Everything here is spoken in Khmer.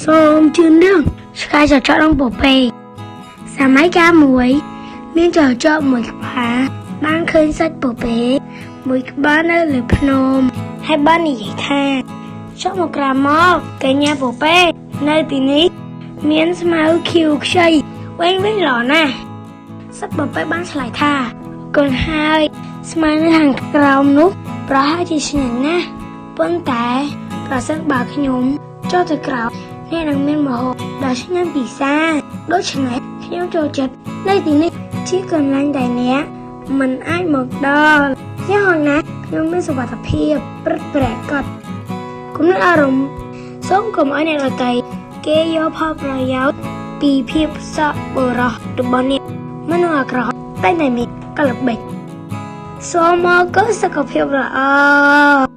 សូមជឿនរឿងឆ្កែចចកក្នុងពពែសម័យកាលមួយមានចចកមួយក្បាលបានឃើញសាច់ពពែមួយក្បាលនៅលើភ្នំហើយបាននិយាយថាចុះមកក្រៅមកកញ្ញាពពែនៅទីនេះមានស្មៅខៀវខ្ចីវែងល្អណាស់សាច់ពពែបានឆ្លើយថាកូនហើយស្មៅនៅខាងក្រោមនោះប្រហែលជាឆ្ងាញ់ណាស់ប៉ុន្តែប្រសិនបើខ្ញុំចុះទៅក្រោមអ្នកនឹងមានម្ហូបដ៏ឆ្ងាញ់ពិសាដូច្នេះខ្ញុំចូលចិត្តនៅទីនេះជាកន្លែងដែលអ្នកមិនអាចមកដល់យ៉ាងណាខ្ញុំមានសុវត្ថិភាពព្រឹកប្រាកដគុំនឹងអារម្មណ៍សូមកុំឲ្យអ្នកដទៃគេយកផលប្រយោជន៍ពីភាពសប្បុរសរបស់អ្នកមនុស្សអាក្រក់តែតែមានកលបិចសូមមកសុខភាពល្អ